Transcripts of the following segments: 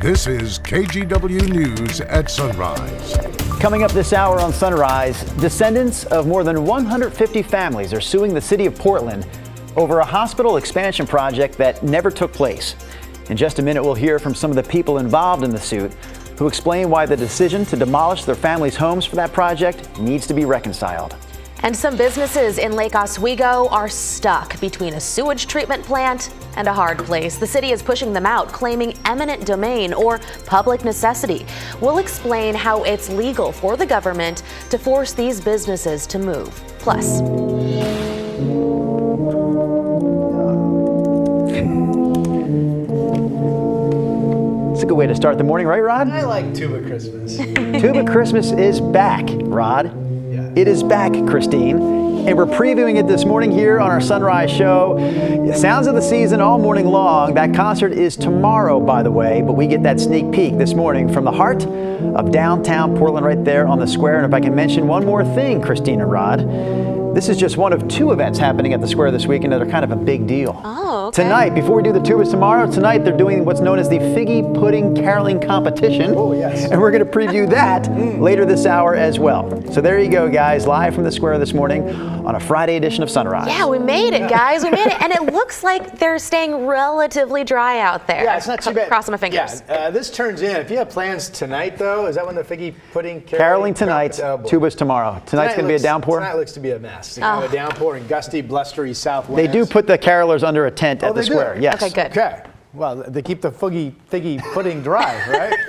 This is KGW News at Sunrise. Coming up this hour on Sunrise, descendants of more than 150 families are suing the city of Portland over a hospital expansion project that never took place. In just a minute, we'll hear from some of the people involved in the suit who explain why the decision to demolish their families' homes for that project needs to be reconciled. And some businesses in Lake Oswego are stuck between a sewage treatment plant and a hard place. The city is pushing them out, claiming eminent domain or public necessity. We'll explain how it's legal for the government to force these businesses to move. Plus, it's a good way to start the morning, right, Rod? I like Tuba Christmas. Tuba Christmas is back, Rod. It is back, Christine, and we're previewing it this morning here on our Sunrise show. Sounds of the season all morning long. That concert is tomorrow, by the way, but we get that sneak peek this morning from the heart of downtown Portland right there on the square. And if I can mention one more thing, Christine and Rod, this is just one of two events happening at the square this weekend that are kind of a big deal. Oh, okay. Tonight, before we do the tubas tomorrow, tonight they're doing what's known as the Figgy Pudding Caroling Competition. Oh, yes. And we're going to preview that later this hour as well. So there you go, guys, live from the square this morning on a Friday edition of Sunrise. yeah, we made it, guys. We made it. And it looks like they're staying relatively dry out there. Yeah, it's not too bad. Crossing my fingers. Yeah, this turns in. If you have plans tonight, though, is that when the Figgy Pudding Caroling tonight, tubas tomorrow. Tonight's going to be a downpour. Tonight looks to be a mess. Kind of a downpour and gusty, blustery southwest. They do put the carolers under a tent at the square. Yes. Okay, good. Okay. Well, they keep the figgy pudding dry, right?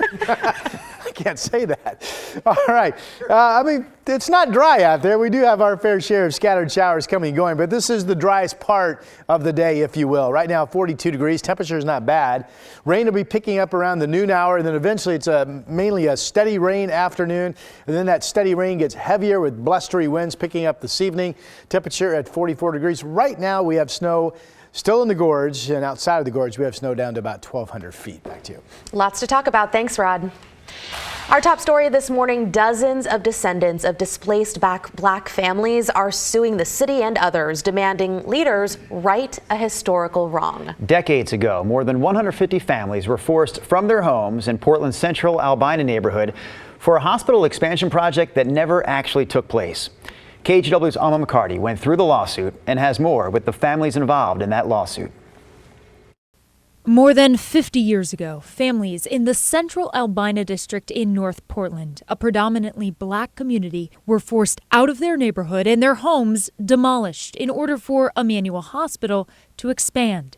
I can't say that. All right. I mean, it's not dry out there. We do have our fair share of scattered showers coming and going, but this is the driest part of the day, if you will. Right now, 42 degrees. Temperature is not bad. Rain will be picking up around the noon hour, and then eventually it's mainly a steady rain afternoon, and then that steady rain gets heavier with blustery winds picking up this evening. Temperature at 44 degrees. Right now, we have snow still in the gorge, and outside of the gorge, we have snow down to about 1,200 feet. Back to you. Lots to talk about. Thanks, Rod. Our top story this morning, dozens of descendants of displaced black families are suing the city and others, demanding leaders right a historical wrong. Decades ago, more than 150 families were forced from their homes in Portland's central Albina neighborhood for a hospital expansion project that never actually took place. KGW's Alma McCarty went through the lawsuit and has more with the families involved in that lawsuit. More than 50 years ago, families in the central Albina district in North Portland, a predominantly black community, were forced out of their neighborhood and their homes demolished in order for Emmanuel Hospital to expand.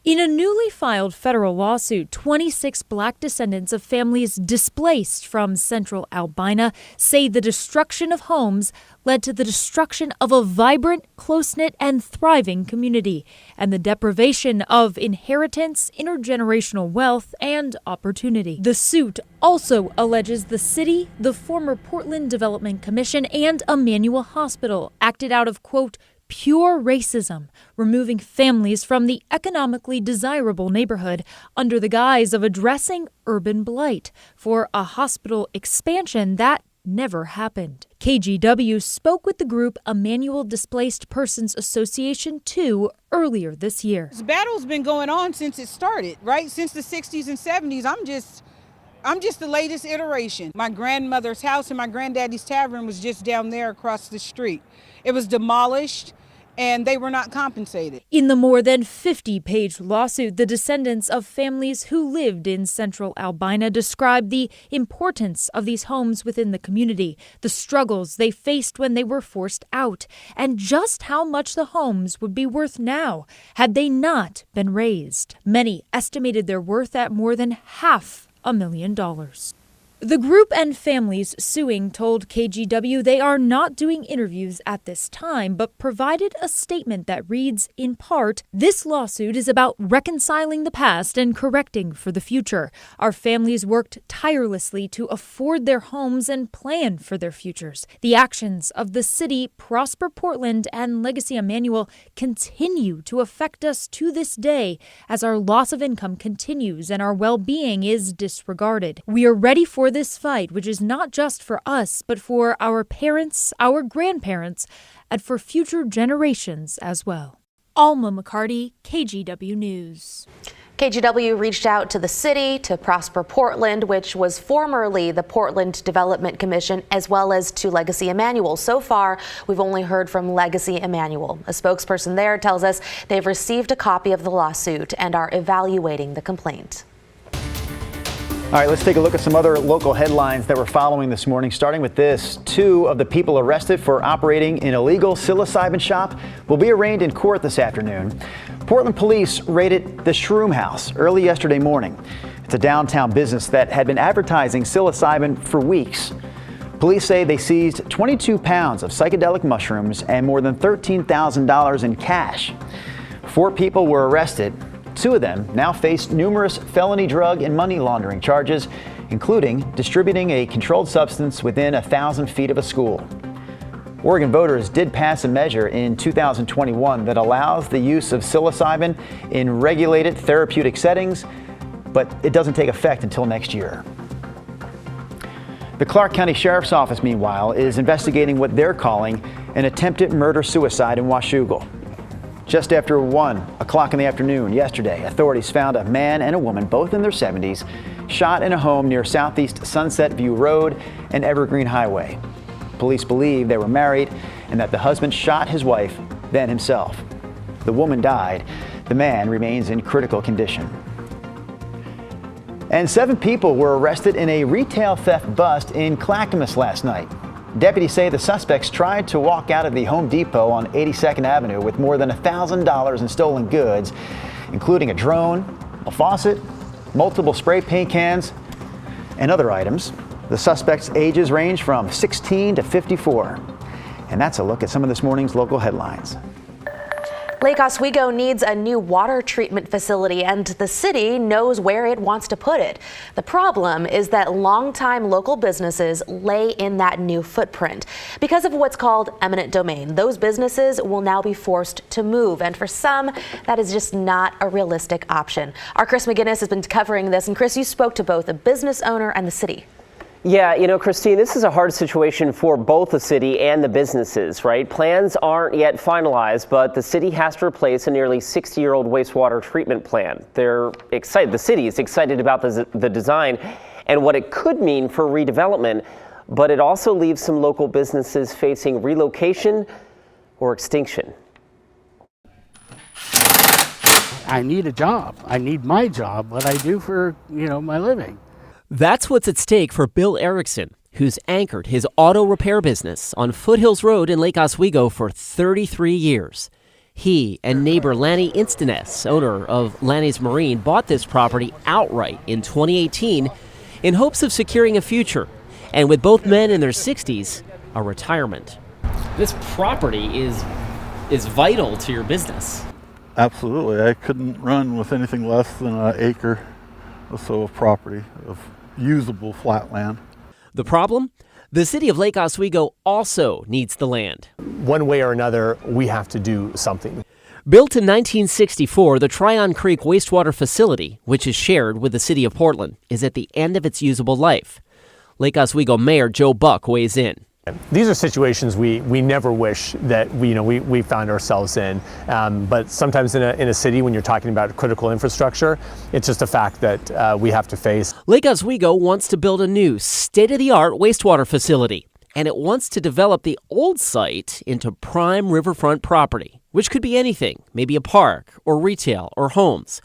In a newly filed federal lawsuit, 26 black descendants of families displaced from central Albina say the destruction of homes led to the destruction of a vibrant, close-knit, and thriving community, and the deprivation of inheritance, intergenerational wealth, and opportunity. The suit also alleges the city, the former Portland Development Commission, and Emmanuel Hospital acted out of, quote, pure racism, removing families from the economically desirable neighborhood under the guise of addressing urban blight for a hospital expansion that never happened. KGW spoke with the group Emmanuel Displaced Persons Association 2 earlier this year. This battle's been going on since it started, right? Since the 60s and 70s. I'm just the latest iteration. My grandmother's house and my granddaddy's tavern was just down there across the street. It was demolished and they were not compensated. In the more than 50-page lawsuit, the descendants of families who lived in central Albina described the importance of these homes within the community, the struggles they faced when they were forced out, and just how much the homes would be worth now had they not been razed. Many estimated their worth at more than $500,000. The group and families suing told KGW they are not doing interviews at this time, but provided a statement that reads, in part, "This lawsuit is about reconciling the past and correcting for the future. Our families worked tirelessly to afford their homes and plan for their futures. The actions of the city, Prosper Portland, and Legacy Emmanuel continue to affect us to this day as our loss of income continues and our well-being is disregarded. We are ready for this fight, which is not just for us, but for our parents, our grandparents, and for future generations as well." Alma McCarty, KGW News. KGW reached out to the city, to Prosper Portland, which was formerly the Portland Development Commission, as well as to Legacy Emmanuel. So far, we've only heard from Legacy Emmanuel. A spokesperson there tells us they've received a copy of the lawsuit and are evaluating the complaint. All right, let's take a look at some other local headlines that we're following this morning, starting with this. 2 of the people arrested for operating an illegal psilocybin shop will be arraigned in court this afternoon. Portland police raided the Shroom House early yesterday morning. It's a downtown business that had been advertising psilocybin for weeks. Police say they seized 22 pounds of psychedelic mushrooms and more than $13,000 in cash. 4 people were arrested. 2 of them now face numerous felony drug and money laundering charges, including distributing a controlled substance within 1,000 feet of a school. Oregon voters did pass a measure in 2021 that allows the use of psilocybin in regulated therapeutic settings, but it doesn't take effect until next year. The Clark County Sheriff's Office, meanwhile, is investigating what they're calling an attempted murder-suicide in Oswego. Just after 1 o'clock in the afternoon yesterday, authorities found a man and a woman, both in their 70s, shot in a home near Southeast Sunset View Road and Evergreen Highway. Police believe they were married and that the husband shot his wife, then himself. The woman died. The man remains in critical condition. And 7 people were arrested in a retail theft bust in Clackamas last night. Deputies say the suspects tried to walk out of the Home Depot on 82nd Avenue with more than $1,000 in stolen goods, including a drone, a faucet, multiple spray paint cans, and other items. The suspects' ages range from 16 to 54. And that's a look at some of this morning's local headlines. Lake Oswego needs a new water treatment facility, and the city knows where it wants to put it. The problem is that longtime local businesses lay in that new footprint. Because of what's called eminent domain, those businesses will now be forced to move, and for some, that is just not a realistic option. Our Chris McGinnis has been covering this, and Chris, you spoke to both a business owner and the city. Yeah, you know, Christine, this is a hard situation for both the city and the businesses, right? Plans aren't yet finalized, but the city has to replace a nearly 60-year-old wastewater treatment plant. They're excited. The city is excited about the design and what it could mean for redevelopment, but it also leaves some local businesses facing relocation or extinction. I need a job. I need my job, what I do for, my living. That's what's at stake for Bill Erickson, who's anchored his auto repair business on Foothills Road in Lake Oswego for 33 years. He and neighbor Lanny Instaness, owner of Lanny's Marine, bought this property outright in 2018 in hopes of securing a future, and with both men in their 60s, a retirement. This property is vital to your business. Absolutely. I couldn't run with anything less than an acre or so of property, of usable flat land. The problem? The city of Lake Oswego also needs the land. One way or another, we have to do something. Built in 1964, the Tryon Creek wastewater facility, which is shared with the city of Portland, is at the end of its usable life. Lake Oswego Mayor Joe Buck weighs in. These are situations we never wish that we found ourselves in, but sometimes in a city, when you're talking about critical infrastructure, it's just a fact that we have to face. Lake Oswego wants to build a new state-of-the-art wastewater facility, and it wants to develop the old site into prime riverfront property, which could be anything, maybe a park or retail or homes.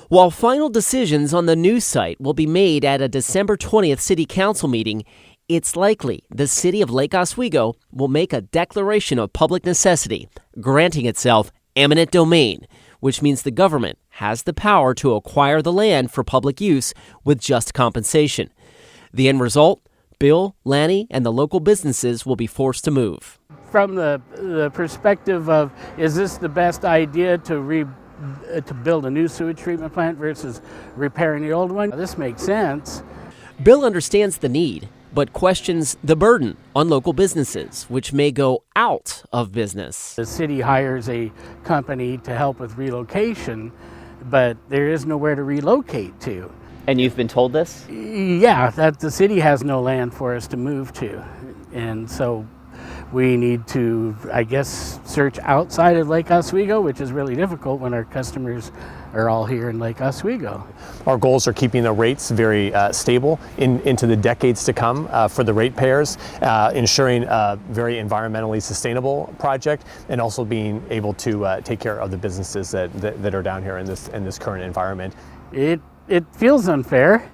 While final decisions on the new site will be made at a December 20th city council meeting, it's likely the city of Lake Oswego will make a declaration of public necessity, granting itself eminent domain, which means the government has the power to acquire the land for public use with just compensation. The end result? Bill, Lanny, and the local businesses will be forced to move. From the perspective of, is this the best idea to build a new sewage treatment plant versus repairing the old one? This makes sense. Bill understands the need, but questions the burden on local businesses, which may go out of business. The city hires a company to help with relocation, but there is nowhere to relocate to. And you've been told this? Yeah, that the city has no land for us to move to. And so we need to, I guess, search outside of Lake Oswego, which is really difficult when our customers are all here in Lake Oswego. Our goals are keeping the rates very stable into the decades to come for the ratepayers, ensuring a very environmentally sustainable project, and also being able to take care of the businesses that are down here in this current environment. It feels unfair.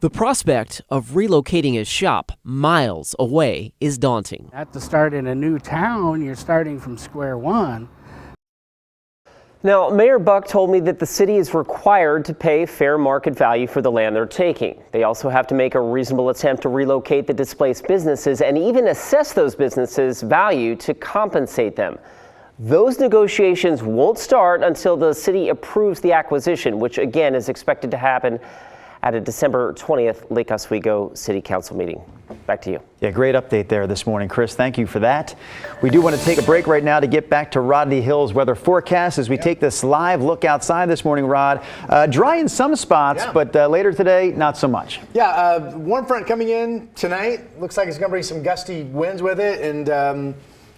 The prospect of relocating his shop miles away is daunting. At to start in a new town, you're starting from square one. Now, Mayor Buck told me that the city is required to pay fair market value for the land they're taking. They also have to make a reasonable attempt to relocate the displaced businesses and even assess those businesses' value to compensate them. Those negotiations won't start until the city approves the acquisition, which again is expected to happen at a December 20th Lake Oswego City Council meeting. Back to you. Yeah, great update there this morning, Chris. Thank you for that. We do want to take a break right now to get back to Rodney Hill's weather forecast as we take this live look outside this morning, Rod. Dry in some spots, but later today, not so much. Yeah, warm front coming in tonight. Looks like it's going to bring some gusty winds with it. And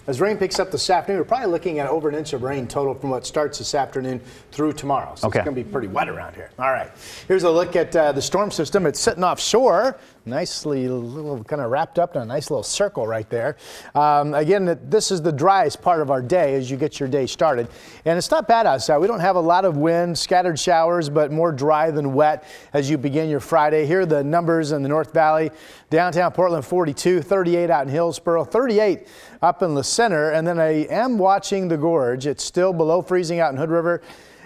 as rain picks up this afternoon, we're probably looking at over an inch of rain total from what starts this afternoon through tomorrow. So it's going to be pretty wet around here. All right. Here's a look at the storm system. It's sitting offshore. Nicely little kind of wrapped up in a nice little circle right there. Again, this is the driest part of our day as you get your day started. And it's not bad outside. We don't have a lot of wind, scattered showers, but more dry than wet as you begin your Friday. Here are the numbers in the North Valley. Downtown Portland, 42, 38 out in Hillsboro, 38 up in the center. And then I am watching the gorge. It's still below freezing out in Hood River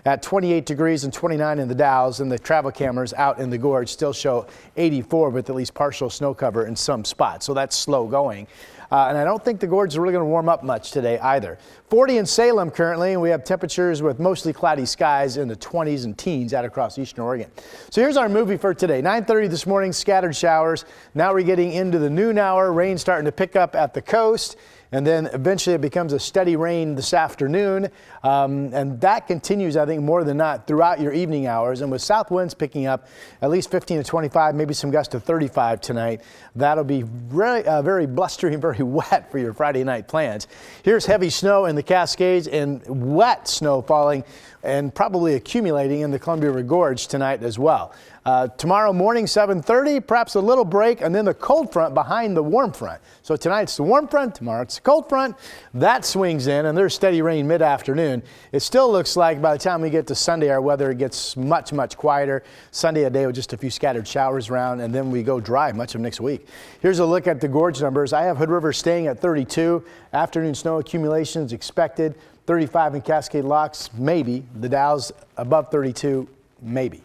at 28 degrees and 29 in the Dalles, and the travel cameras out in the gorge still show 84 with at least partial snow cover in some spots. So that's slow going. And I don't think the gorge is really going to warm up much today either. 40 in Salem currently, and we have temperatures with mostly cloudy skies in the 20s and teens out across eastern Oregon. So here's our movie for today. 9:30 this morning, scattered showers. Now we're getting into the noon hour, rain starting to pick up at the coast. And then eventually it becomes a steady rain this afternoon. And that continues, I think, more than not throughout your evening hours. And with south winds picking up at least 15 to 25, maybe some gusts to 35 tonight, that'll be very blustery and very wet for your Friday night plans. Here's heavy snow in the Cascades and wet snow falling and probably accumulating in the Columbia River Gorge tonight as well. Tomorrow morning, 7:30, perhaps a little break, and then the cold front behind the warm front. So tonight it's the warm front, tomorrow it's the cold front. That swings in, and there's steady rain mid-afternoon. It still looks like by the time we get to Sunday, our weather gets much, much quieter. Sunday a day with just a few scattered showers around, and then we go dry much of next week. Here's a look at the gorge numbers. I have Hood River staying at 32. Afternoon snow accumulations expected. 35 in Cascade Locks, maybe. The Dalles above 32, maybe.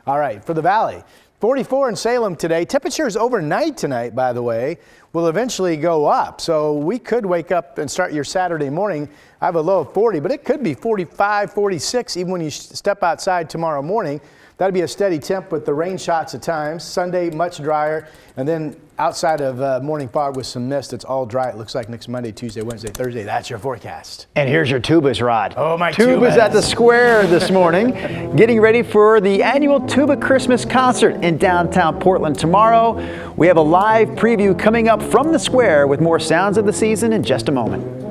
All right, for the Valley, 44 in Salem today. Temperatures overnight tonight, by the way, will eventually go up. So we could wake up and start your Saturday morning. I have a low of 40, but it could be 45, 46 even when you step outside tomorrow morning. That'd be a steady temp with the rain shots at times. Sunday, much drier. And then outside of morning fog with some mist, it's all dry. It looks like next Monday, Tuesday, Wednesday, Thursday. That's your forecast. And here's your tubas, Rod. Oh, my tubas at the Square this morning. Getting ready for the annual Tuba Christmas concert in downtown Portland tomorrow. We have a live preview coming up from the Square with more sounds of the season in just a moment.